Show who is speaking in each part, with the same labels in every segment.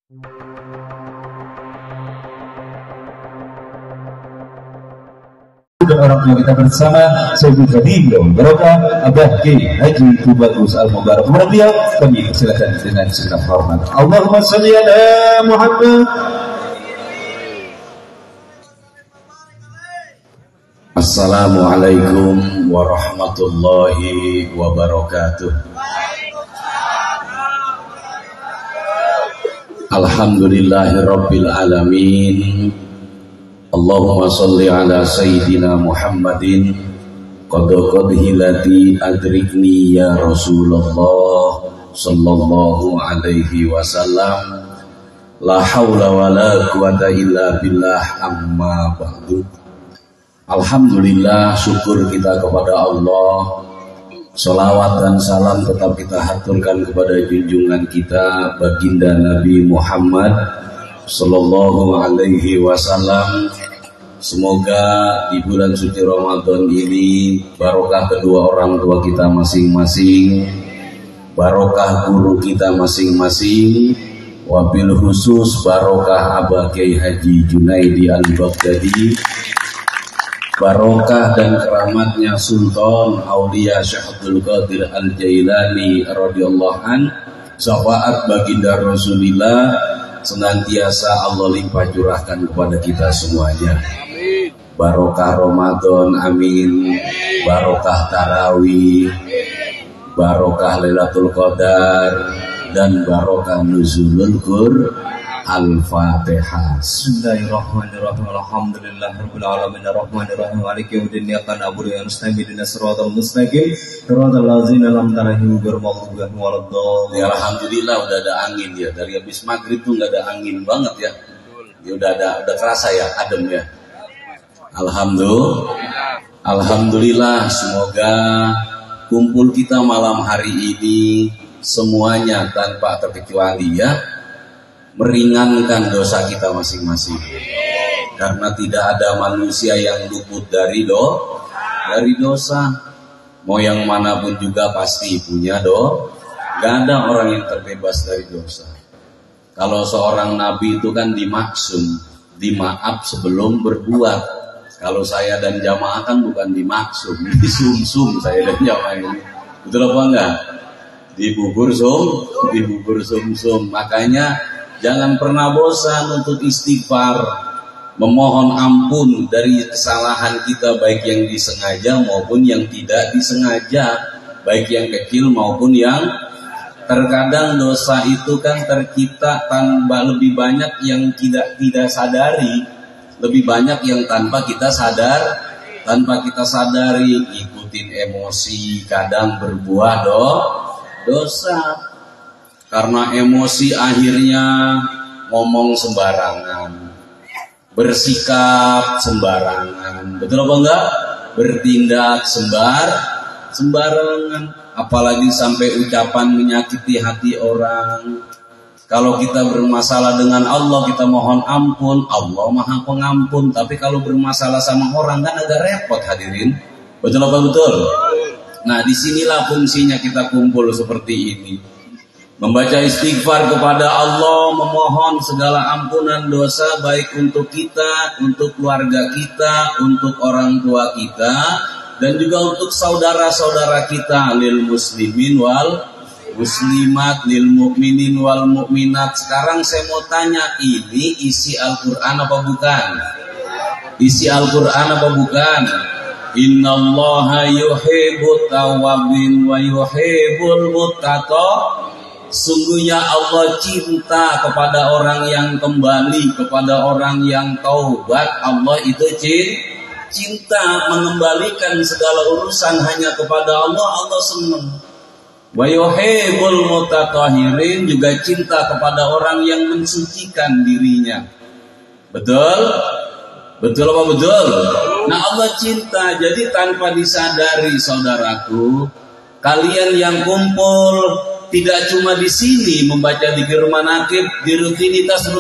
Speaker 1: Dan orang tua kita bersama Sayyidul Fadil Barokah Abah Kiai Haji Tubagus Al-Mubarak. Kepada beliau kami persilakan dengan segenap hormat. Allahumma shalli ala Muhammad.
Speaker 2: Assalamualaikum warahmatullahi wabarakatuh. Alhamdulillahirabbil alamin. Allahumma sholli ala sayyidina Muhammadin qad hilati adrikni ya Rasulullah sallallahu alaihi wasallam. La haula wala quwata illa billah, amma ba'du. Alhamdulillah, syukur kita kepada Allah. Salawat dan salam tetap kita haturkan kepada junjungan kita baginda Nabi Muhammad sallallahu alaihi wasallam. Semoga di bulan suci Ramadan ini barokah kedua orang tua kita masing-masing, barokah guru kita masing-masing, wabil khusus barokah Abah Kiai Haji Junaidi Al-Baghdadi, barokah dan keramatnya Sultan Aulia Syekh Abdul Qadir Al-Jailani radhiyallahu an, syafaat baginda Rasulullah senantiasa Allah limpah curahkan kepada kita semuanya. Barokah Ramadan, amin. Barokah Tarawih, barokah Lailatul Qadar, dan barokah Nuzulul Qur'an. Al-Fatihah.
Speaker 3: Bismillahirrahmanirrahim. Alhamdulillahirabbil alamin arrahmanirrahim maliki yaumiddin iyyaka na'budu wa iyyaka nasta'in ihdinas siratal mustaqim siratal ladzina an'amta 'alaihim ghairil maghdubi 'alaihim waladdallin.
Speaker 2: Ya alhamdulillah udah ada angin ya. Dari habis maghrib tuh enggak ada angin banget ya. Ya udah kerasa ya, adem ya. Alhamdulillah, semoga kumpul kita malam hari ini semuanya tanpa terkecuali ya meringankan dosa kita masing-masing. Karena tidak ada manusia yang luput dari dosa. Mau yang manapun juga pasti punya Gak ada orang yang terbebas dari dosa. Kalau seorang nabi itu kan dimaksum, dimaaf sebelum berbuat. Kalau saya dan jamaah kan bukan dimaksum, disumsum saya dan jamaah ini. Betul apa enggak? Dibubur sum. Makanya jangan pernah bosan untuk istighfar, memohon ampun dari kesalahan kita, baik yang disengaja maupun yang tidak disengaja, baik yang kecil maupun yang terkadang dosa itu kan tercipta tanpa, lebih banyak yang tidak sadari, lebih banyak yang tanpa kita sadari, ikutin emosi, kadang berbuah dosa. Karena emosi akhirnya ngomong sembarangan, bersikap sembarangan, betul apa enggak? Bertindak sembarangan, apalagi sampai ucapan menyakiti hati orang. Kalau kita bermasalah dengan Allah, kita mohon ampun, Allah Maha Pengampun. Tapi kalau bermasalah sama orang kan agak repot, hadirin. Betul apa betul? Nah, disinilah fungsinya kita kumpul seperti ini. Membaca istighfar kepada Allah, memohon segala ampunan dosa, baik untuk kita, untuk keluarga kita, untuk orang tua kita, dan juga untuk saudara-saudara kita, lil muslimin wal muslimat, lil mu'minin wal mu'minat. Sekarang saya mau tanya, ini isi Al-Quran apa bukan? Isi Al-Quran apa bukan? Innallaha yuhibbut tawwabin wa yuhibbul muttaqin. Sungguhnya Allah cinta kepada orang yang kembali, kepada orang yang taubat. Allah itu cinta, mengembalikan segala urusan hanya kepada Allah. Allah senang. Wa yuhibbul mutatahhirin, juga cinta kepada orang yang mensucikan dirinya. Betul? Betul apa betul? Nah, Allah cinta. Jadi tanpa disadari, saudaraku, kalian yang kumpul tidak cuma di sini membaca dzikir manaqib, di rutinitas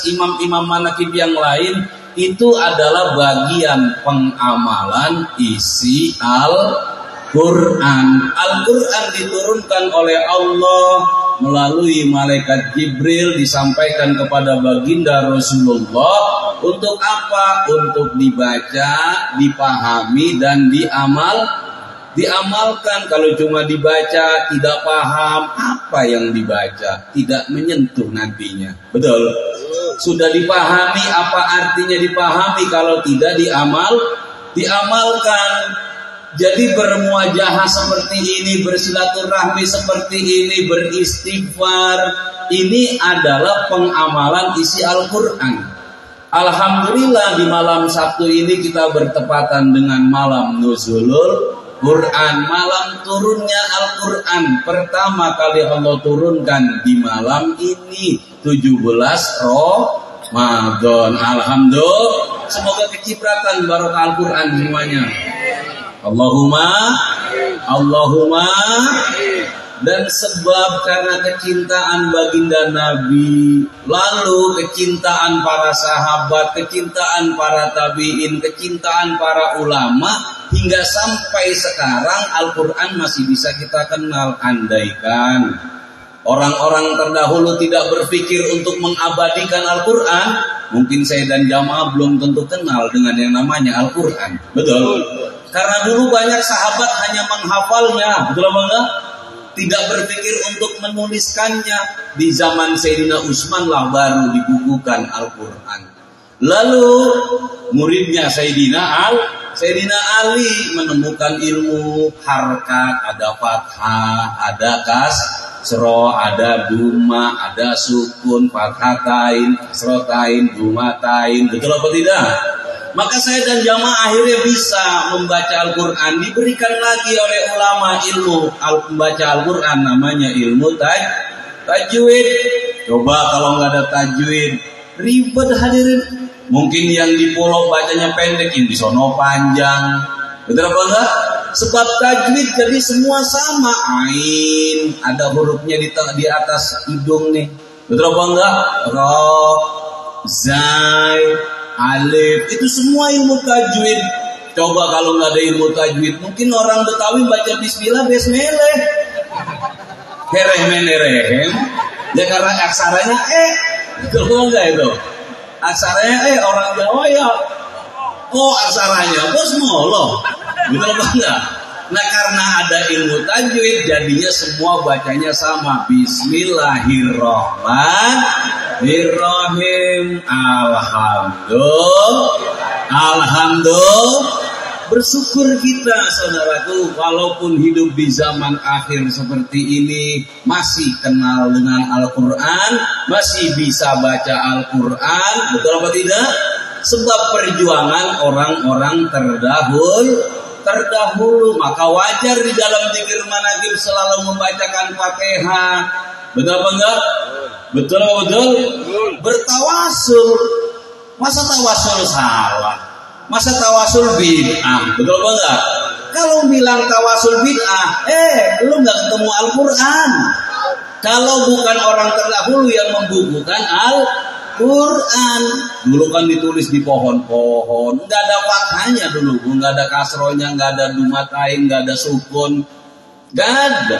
Speaker 2: imam-imam manaqib yang lain, itu adalah bagian pengamalan isi Al-Quran. Al-Quran diturunkan oleh Allah melalui malaikat Jibril disampaikan kepada baginda Rasulullah untuk apa? Untuk dibaca, dipahami dan diamalkan. Kalau cuma dibaca tidak paham apa yang dibaca, tidak menyentuh nantinya. Betul? Sudah dipahami apa artinya dipahami kalau tidak diamalkan. Jadi bermuajahah seperti ini, bersilaturahmi seperti ini, beristighfar, ini adalah pengamalan isi Al-Quran. Alhamdulillah di malam Sabtu ini kita bertepatan dengan malam Nuzulul Quran, malam turunnya Al-Quran. Pertama kali Allah turunkan di malam ini 17 Ramadan. Alhamdulillah, semoga kecipratan barokah Al-Quran semuanya. Allahumma dan sebab karena kecintaan baginda Nabi, lalu kecintaan para sahabat, kecintaan para tabi'in, kecintaan para ulama, hingga sampai sekarang Al-Quran masih bisa kita kenal. Andaikan orang-orang terdahulu tidak berpikir untuk mengabadikan Al-Quran, mungkin saya dan jamaah belum tentu kenal dengan yang namanya Al-Quran. Betul? Karena dulu banyak sahabat hanya menghafalnya, betul apa enggak? Tidak berpikir untuk menuliskannya. Di zaman Sayyidina Utsman lah baru dibukukan Al-Quran. Lalu muridnya Sayyidina Ali menemukan ilmu harkat, ada fathah, ada kasroh, ada duma, ada sukun, fathatain, kasrotain, dumatain. Betul apa tidak? Maka saya dan jamaah akhirnya bisa membaca Al-Quran. Diberikan lagi oleh ulama ilmu membaca Al-Quran, namanya ilmu tajwid. Coba kalau nggak ada tajwid, ribet hadirin. Mungkin yang di pulau bacanya pendek, yang di sono panjang. Betul apa enggak? Sebab tajwid jadi semua sama. Ain, ada hurufnya di atas hidung nih. Betul apa enggak? Ro, zai, alif, itu semua ilmu tajwid. Coba kalau nggak ada ilmu tajwid, mungkin orang Betawi baca bismillah besmeleh, hereh-menerehem, ya karena aksaranya betul nggak itu? Aksaranya orang Jawa ya, aksaranya bos molo, betul nggak? Nah karena ada ilmu tajwid, jadinya semua bacanya sama. Bismillahirrahmanirrahim. Alhamdulillah. Bersyukur kita saudaraku, walaupun hidup di zaman akhir seperti ini, masih kenal dengan Al-Quran, masih bisa baca Al-Quran. Betul apa tidak? Sebab perjuangan orang-orang terdahulu, maka wajar di dalam zikir manaqib selalu membacakan Fatihah. Betul apa enggak? Betul apa betul? Bertawasul. Masa tawasul salah? Masa tawasul bid'ah? Betul apa enggak? Kalau bilang tawasul bid'ah, lu enggak ketemu Al-Quran. Kalau bukan orang terdahulu yang membukukan Al-Quran, dulu kan ditulis di pohon-pohon, nggak ada fathahnya dulu, nggak ada kasrohnya, nggak ada dumatain, nggak ada sukun, nggak ada.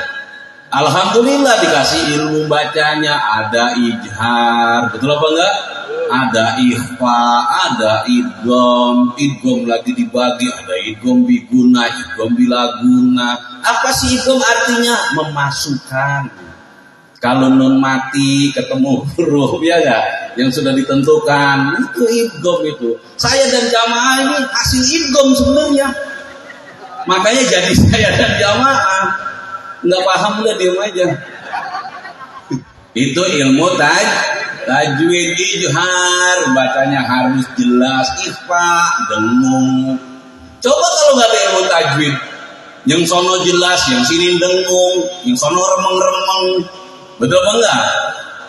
Speaker 2: Alhamdulillah dikasih ilmu bacanya, ada ijhar, betul apa enggak? Ada ikhfa, ada idgham lagi dibagi, ada idgham biguna, idgham bilaguna. Apa sih idgham artinya? Memasukkan. Kalau nun mati ketemu huruf ya enggak? Yang sudah ditentukan, itu idgham itu. Saya dan jamaah ini hasil idgham sebenarnya. Makanya jadi saya dan jamaah nggak paham udah diam aja. Itu ilmu tajwid, ijhar, bacanya harus jelas, ikhfa, dengung. Coba kalau nggak ada ilmu tajwid, yang sono jelas, yang sini dengung, yang sono remeng-remeng, betul apa enggak?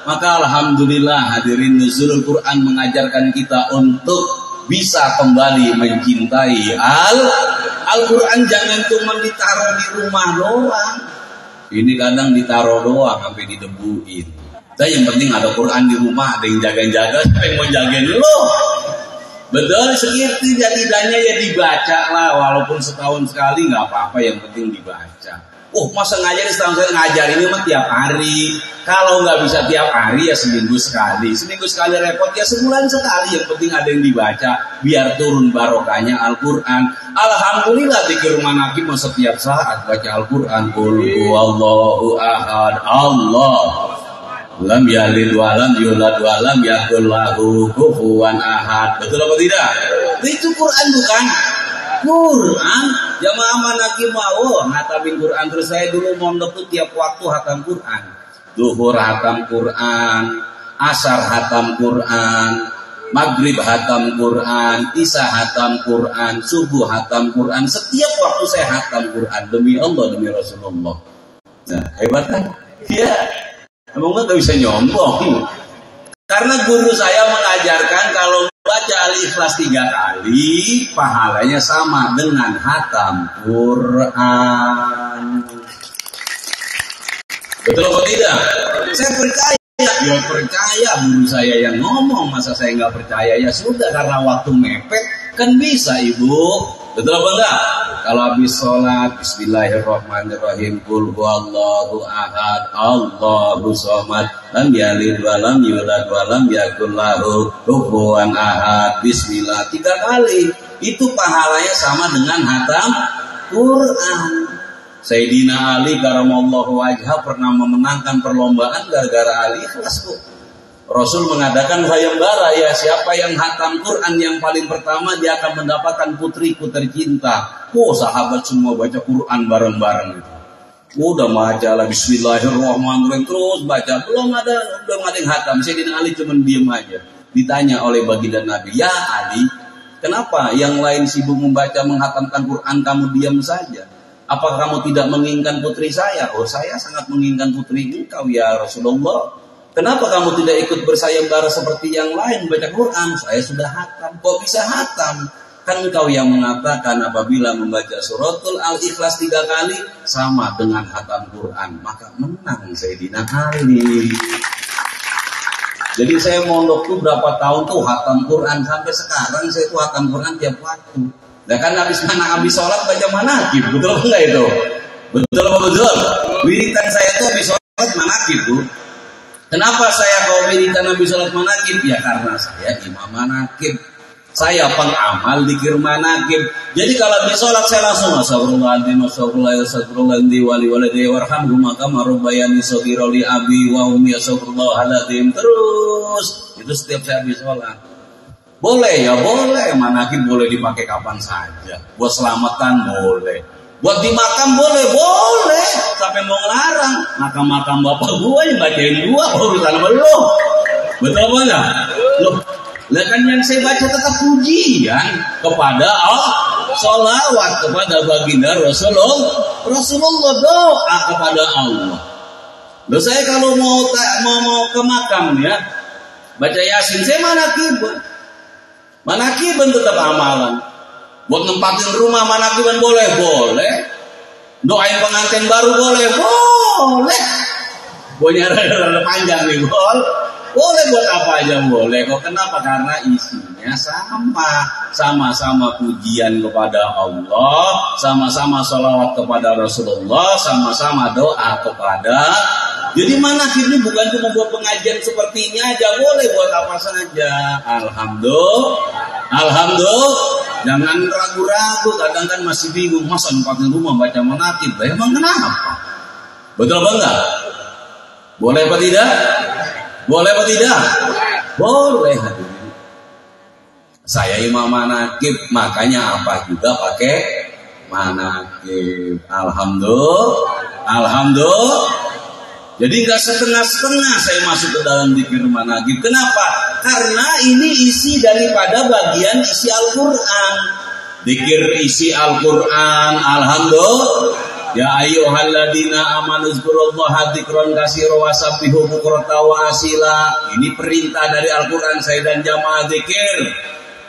Speaker 2: Maka alhamdulillah hadirin, Nuzulul Quran mengajarkan kita untuk bisa kembali mencintai Al-Quran. Jangan cuma ditaruh di rumah doang. Ini kadang ditaruh doang sampai didebuin. Tapi yang penting ada Quran di rumah, ada yang jaga-jaga, siapa yang mau jagain lo? Betul segitu, jadi danya ya dibaca lah, walaupun setahun sekali nggak apa-apa, yang penting dibaca. Masa ngajar setahun sekali? Ngajar ini mah tiap hari. Kalau nggak bisa tiap hari ya seminggu sekali. Seminggu sekali repot ya sebulan sekali. Yang penting ada yang dibaca biar turun barokahnya Al-Quran. Alhamdulillah zikir manaqib setiap saat baca Al-Quran. Qul huwallahu ahad, Allah lam yalid walam yulad walam yakul lahu kufuwan ahad. Betul apa tidak? Itu Quran bukan? Quran. Jamaah manaqib mau ngatamin Quran. Terus saya dulu mondok tuh tiap waktu hatam Quran. Duhur hatam Quran, asar hatam Quran, maghrib hatam Quran, isya hatam Quran, subuh hatam Quran. Setiap waktu saya hatam Quran demi Allah, demi Rasulullah. Nah, hebat kan? Iya. Emang nggak bisa nyombong. Karena guru saya mengajarkan kalau baca Al-Ikhlas 3 kali, pahalanya sama dengan hatam Quran. Betul atau tidak? Saya percaya. Ya percaya, guru saya yang ngomong. Masa saya nggak percaya? Ya sudah, karena waktu mepet kan bisa ibu. Betul apa enggak? Kalau habis sholat, bismillahirrahmanirrahim, qul huwallahu ahad, Allahu somad, lam yalid walam yulad walam yakul lahu kufuwan ahad. Bismillah 3 kali. Itu pahalanya sama dengan hatam Quran. Sayyidina Ali karamallahu wajhah pernah memenangkan perlombaan gara-gara Al-Ikhlas, Bu. Rasul mengadakan sayembara, ya siapa yang hatam Quran yang paling pertama dia akan mendapatkan putriku tercinta. Sahabat semua baca Quran bareng-bareng itu. Udah baca lah bismillahirrahmanirrahim terus baca, belum ada yang hatam. Sayyidina Ali cuma diem aja. Ditanya oleh baginda Nabi, "Ya Ali, kenapa yang lain sibuk membaca menghatamkan Quran, kamu diam saja? Apakah kamu tidak menginginkan putri saya?" Saya sangat menginginkan putri engkau ya Rasulullah. Kenapa kamu tidak ikut bersayembara seperti yang lain baca Quran? Saya sudah hatam. Kok bisa hatam? Kan engkau yang mengatakan apabila membaca suratul Al-Ikhlas 3 kali sama dengan hatam Quran. Maka menang Sayyidina Ali. Jadi saya mondok tuh berapa tahun tuh hatam Quran. Sampai sekarang saya tuh hatam Quran tiap waktu. Nah kan habis sholat baca manaqib, betul apa enggak itu? Betul apa betul? Wiridan saya tuh habis sholat manaqib, Bu. Kenapa saya kalau wiridan habis sholat manaqib? Ya karena saya imam manaqib. Saya pengamal dzikir manaqib. Jadi kalau habis sholat saya langsung astagfirullahaladzim wali walidayya warhamhuma kama rabbayani shaghira li abi wa ummi astagfirullahaladzim terus. Itu setiap saya habis sholat. Boleh ya boleh, manaqib boleh dipakai kapan saja. Buat selamatan boleh, buat di makam boleh, sampai mau ngelarang. Makam bapak gua yang bacain gua, urusan belum. Betul apa enggak? Loh, lah kan yang saya baca tetap pujian kepada Allah, sholawat kepada baginda Rasulullah, doa kepada Allah. Loh saya kalau mau ke makam ya, baca Yasin, saya manakiban tetap amalan. Buat nempatin rumah manakiban boleh. Doain pengantin baru boleh. Punya rada panjang nih boleh buat apa aja boleh. Kok kenapa? Karena isinya sama-sama pujian kepada Allah, sama-sama sholawat kepada Rasulullah, sama-sama doa kepada. Jadi manaqib ini bukan cuma buat pengajian seperti ini aja, boleh buat apa saja. Alhamdulillah. Jangan ragu-ragu, kadang kan masih bingung, masa nempatin rumah baca manaqib, emang kenapa? Betul apa enggak? Boleh apa tidak? Boleh. Saya imam manaqib, makanya apa juga pakai manaqib. Alhamdulillah. Jadi nggak setengah-setengah saya masuk ke dalam dzikir manaqib. Kenapa? Karena ini isi daripada bagian isi Al-Quran. Dzikir isi Al-Quran. Alhamdulillah. Ya ayyuhalladzina amanu dzkurullaha dzikran katsiran wasabbihu bukratan wa asila. Ini perintah dari Al-Quran saya dan jamaah dzikir.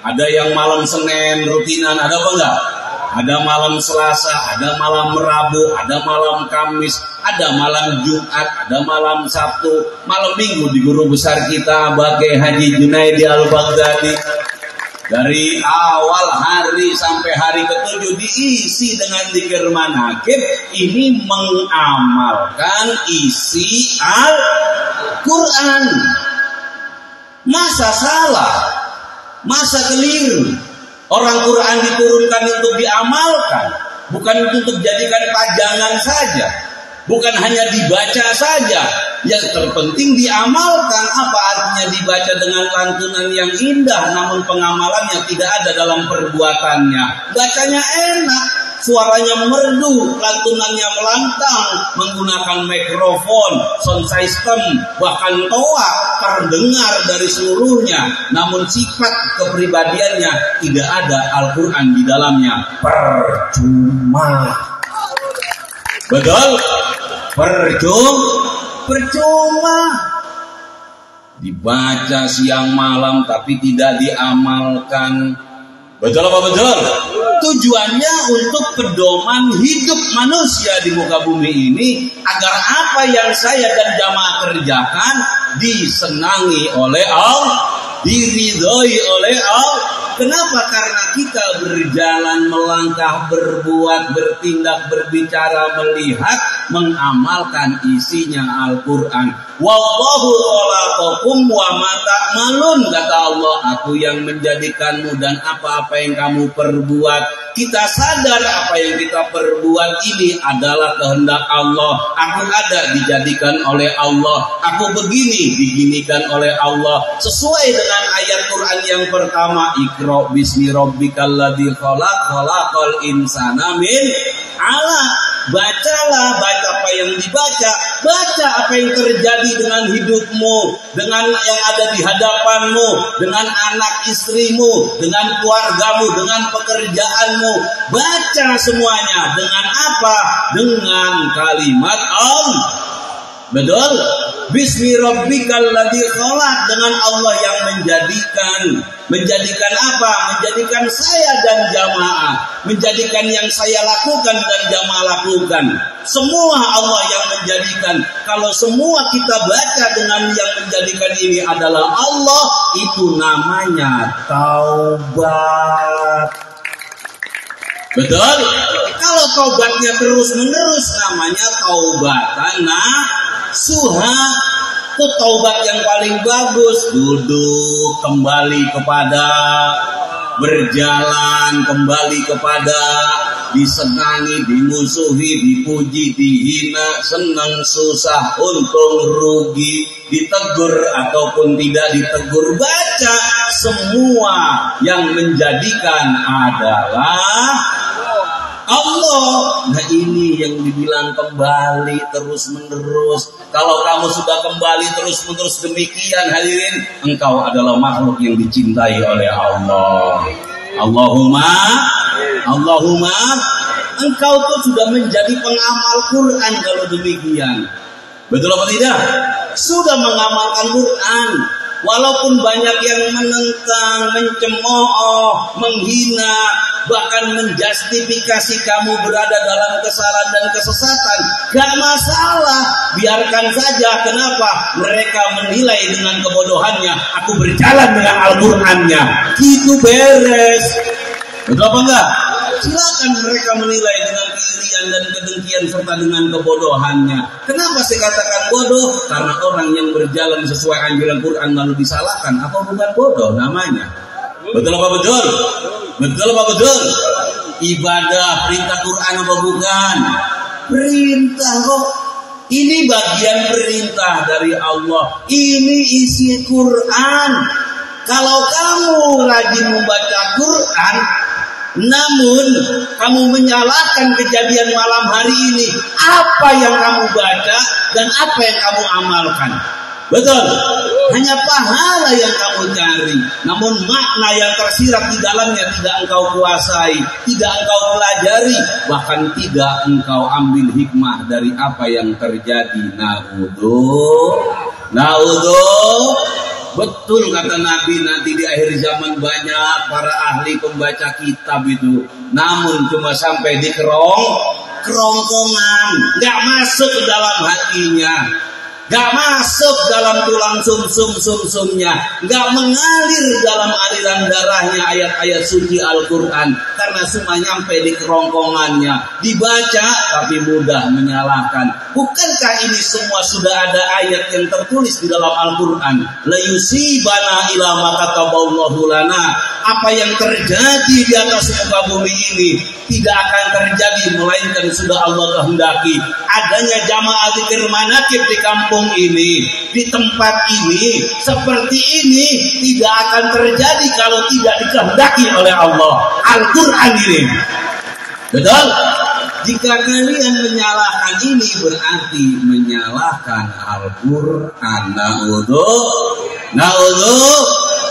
Speaker 2: Ada yang malam Senin rutinan, ada apa enggak? Ada malam Selasa, ada malam Rabu, ada malam Kamis, ada malam Jumat, ada malam Sabtu, malam Minggu di guru besar kita Bagai Haji Junaidi Al-Baghdadi. Dari awal hari sampai hari ke-7 diisi dengan zikir manakib. Ini mengamalkan isi Al-Quran. Masa salah, masa keliru. Orang Quran diturunkan untuk diamalkan, bukan untuk dijadikan pajangan saja, bukan hanya dibaca saja. Yang terpenting diamalkan. Apa artinya dibaca dengan lantunan yang indah, namun pengamalannya tidak ada dalam perbuatannya? Bacanya enak, suaranya merdu, lantunannya melantang, menggunakan mikrofon, sound system, bahkan toa terdengar dari seluruhnya. Namun sifat kepribadiannya tidak ada Al-Quran di dalamnya. Percuma. Betul? Percuma. Dibaca siang malam tapi tidak diamalkan. Betul apa betul? Tujuannya untuk pedoman hidup manusia di muka bumi ini, agar apa yang saya dan jamaah kerjakan disenangi oleh Allah, diridhoi oleh Allah. Kenapa? Karena kita berjalan, melangkah, berbuat, bertindak, berbicara, melihat, mengamalkan isinya Al-Quran. Wallahu khalaqakum wa ma ta'malun, kata Allah, aku yang menjadikanmu dan apa-apa yang kamu perbuat. Kita sadar apa yang kita perbuat ini adalah kehendak Allah. Aku ada dijadikan oleh Allah, aku begini diginikan oleh Allah, sesuai dengan ayat Quran yang pertama, Iqra bismi rabbikal ladzi khalaq, khalaqal insana min 'alaq. Bacalah, baca apa yang dibaca, baca apa yang terjadi dengan hidupmu, dengan yang ada di hadapanmu, dengan anak istrimu, dengan keluargamu, dengan pekerjaanmu. Baca semuanya dengan apa? Dengan kalimat Allah. Betul? Bismi rabbikal ladzi khalaq, dengan Allah yang menjadikan apa? Menjadikan saya dan jamaah, menjadikan yang saya lakukan dan jamaah lakukan. Semua Allah yang menjadikan. Kalau semua kita baca dengan yang menjadikan ini adalah Allah, itu namanya taubat. Betul? Kalau taubatnya terus menerus namanya taubatan nasuha. Itu taubat yang paling bagus. Duduk, kembali kepada, berjalan, kembali kepada, disenangi, dimusuhi, dipuji, dihina, senang, susah, untung, rugi, ditegur ataupun tidak ditegur. Baca semua yang menjadikan adalah Allah. Nah, ini yang dibilang kembali terus menerus. Kalau kamu sudah kembali terus menerus demikian, hadirin, engkau adalah makhluk yang dicintai oleh Allah. Allahumma engkau tuh sudah menjadi pengamal Quran kalau demikian. Betul apa tidak? Sudah mengamalkan Quran. Walaupun banyak yang menentang, mencemooh, menghina, bahkan menjustifikasi kamu berada dalam kesalahan dan kesesatan, gak masalah, biarkan saja. Kenapa? Mereka menilai dengan kebodohannya, aku berjalan dengan Al-Qurannya, gitu beres. Betul apa enggak? Silakan mereka menilai dengan keirian dan kedengkian serta dengan kebodohannya. Kenapa saya katakan bodoh? Karena orang yang berjalan sesuai anjuran Quran lalu disalahkan, apa bukan bodoh namanya? Betul apa betul? Betul apa betul? Ibadah perintah Quran apa bukan? Perintah kok. Ini bagian perintah dari Allah. Ini isi Quran. Kalau kamu rajin membaca Quran, namun kamu menyalahkan kejadian malam hari ini, apa yang kamu baca dan apa yang kamu amalkan? Betul? Hanya pahala yang kamu cari, namun makna yang tersirat di dalamnya tidak engkau kuasai, tidak engkau pelajari, bahkan tidak engkau ambil hikmah dari apa yang terjadi. Naudzubillah. Betul kata Nabi, nanti di akhir zaman banyak para ahli pembaca kitab itu, namun cuma sampai di kerongkongan, nggak masuk ke dalam hatinya. gak masuk dalam tulang sumsumnya, gak mengalir dalam aliran darahnya ayat-ayat suci Al-Quran, karena semua nyampe di kerongkongannya, dibaca tapi mudah menyalahkan. Bukankah ini semua sudah ada ayat yang tertulis di dalam Al-Quran? La yusibana ila ma kataballahu lana. Apa yang terjadi di atas muka bumi ini tidak akan terjadi melainkan sudah Allah kehendaki. Adanya jamaah zikir manakib di kampung ini, di tempat ini, seperti ini tidak akan terjadi kalau tidak dikehendaki oleh Allah. Al-Quran ini, betul? Jika kalian menyalahkan ini berarti menyalahkan Al-Quran. Na'udzu.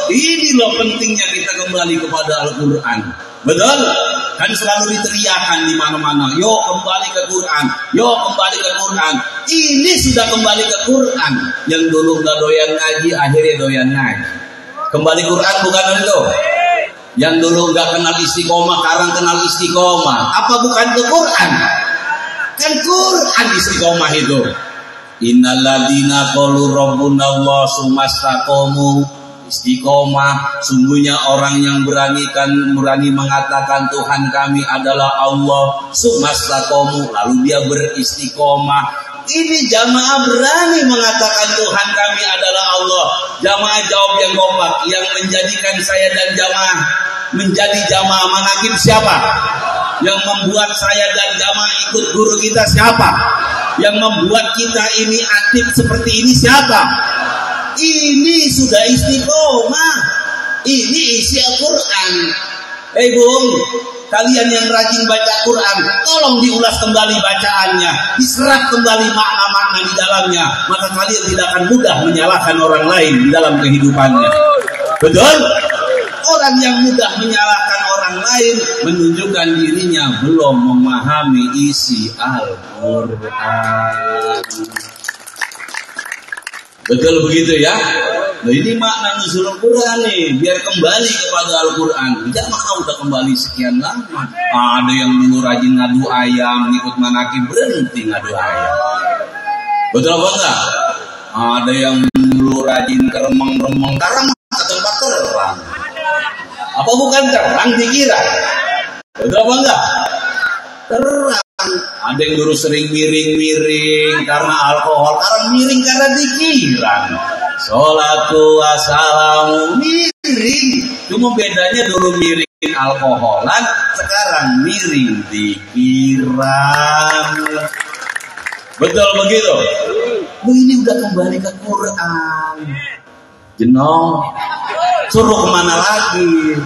Speaker 2: Ini loh pentingnya kita kembali kepada Al-Quran. Betul? Kan selalu diteriakan di mana-mana, yo kembali ke Quran, yo kembali ke Quran. Ini sudah kembali ke Quran. Yang dulu nggak doyan ngaji, akhirnya doyan ngaji. Kembali Quran bukan itu? Yang dulu nggak kenal istiqomah, sekarang kenal istiqomah. Apa bukan ke Quran? Kan Quran istiqomah itu. Innalladzina qalu rabbunallah tsumastaqamu. Istiqomah, sungguhnya orang yang berani mengatakan Tuhan kami adalah Allah, tsumastaqamu, lalu dia beristiqomah. Ini jamaah berani mengatakan Tuhan kami adalah Allah. Jamaah jawab yang kompak, yang menjadikan saya dan jamaah menjadi jamaah manakib siapa? Yang membuat saya dan jamaah ikut guru kita siapa? Yang membuat kita ini aktif seperti ini siapa? Ini sudah istiqomah. Ini isi Al-Quran. Bung, kalian yang rajin baca Quran, tolong diulas kembali bacaannya, diserap kembali makna-makna di dalamnya, maka kalian tidak akan mudah menyalahkan orang lain di dalam kehidupannya. Betul? Orang yang mudah menyalahkan orang lain menunjukkan dirinya belum memahami isi Al-Quran. Betul begitu ya? Nah ini makna nuzul Al-Quran nih, biar kembali kepada Al-Quran. Jamaah udah kembali sekian lama. Ada yang dulu rajin ngadu ayam, ngikut manakib, berhenti ngadu ayam. Betul apa enggak? Ada yang dulu rajin keremeng-remeng, karang ke tempat terang. Apa bukan terang dikira? Betul apa enggak? Terang. Ada yang dulu sering miring-miring karena alkohol, sekarang miring karena dikira. Sholatu wassalamu miring. Cuma bedanya dulu miring alkoholan, sekarang miring dikira. Betul begitu? Ini udah kembali ke Quran. Jenong, suruh kemana lagi?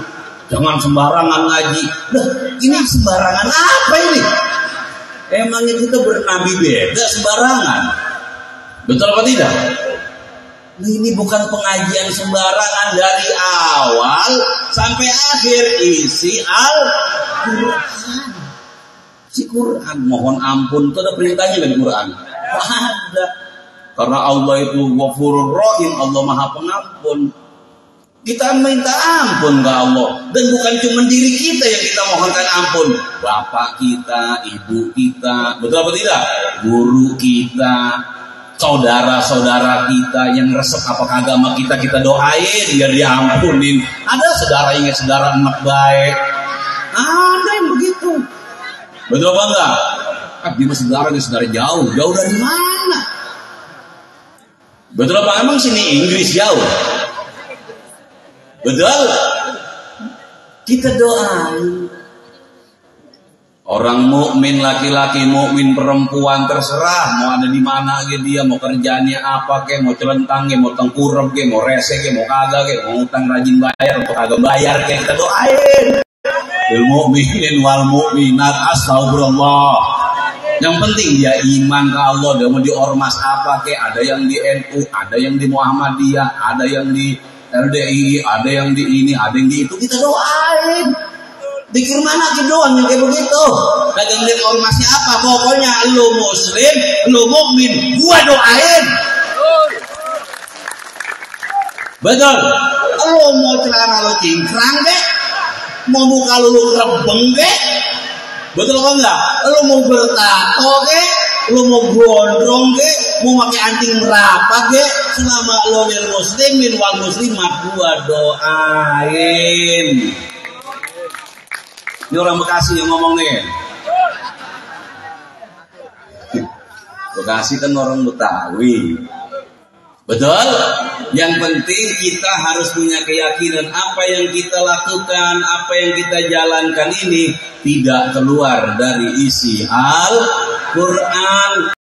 Speaker 2: Jangan sembarangan ngaji. Nah, ini sembarangan apa ini? Emangnya kita bernabi beda sembarangan? Betul apa tidak? Nah, ini bukan pengajian sembarangan dari awal sampai akhir isi Al-Quran. Si Quran, mohon ampun, itu ada perintahnya di Quran. Ada. Karena Allah itu Ghafurur Rahim, Allah Maha Pengampun. Kita minta ampun ke Allah. Dan bukan cuma diri kita yang kita mohonkan ampun. Bapak kita, ibu kita, betul apa tidak? Guru kita, saudara-saudara kita yang resep apa agama kita doain biar diampunin. Ada saudara ingat saudara enak baik. Ada yang begitu. Betul apa enggak? Dia saudara jauh dari mana? Betul apa emang sini Inggris jauh? Betul? Kita doain. Orang mukmin laki-laki, mukmin perempuan terserah mau ada di mana aja dia, mau kerjaannya apa ke, mau celentang ke, mau tengkurap ke, mau rese ke, mau kagak ke, mau utang rajin bayar atau kagak bayar ke, kita doain. Bil mukminin wal mukminat astagfirullah. Yang penting dia iman ke Allah, dia mau di ormas apa ke, ada yang di NU, ada yang di Muhammadiyah, ada yang di LDI, ada yang di ini, ada yang di itu, kita doain. Dikir mana kita doang yang kayak begitu. Kagak ngeliat ormasnya apa, pokoknya lu muslim, lu mukmin, gua doain. Betul. Lu mau celana lu cingkrang deh, mau muka lu rebeng deh, betul apa enggak? Lu mau bertato deh, lu mau gondrong deh, mau pakai anting berapa ge, selama lo lil muslimin wal muslimat gua doain. Ini orang Bekasi yang ngomong nih. Bekasi kan orang Betawi. Betul? Yang penting kita harus punya keyakinan apa yang kita lakukan, apa yang kita jalankan ini tidak keluar dari isi Al-Quran.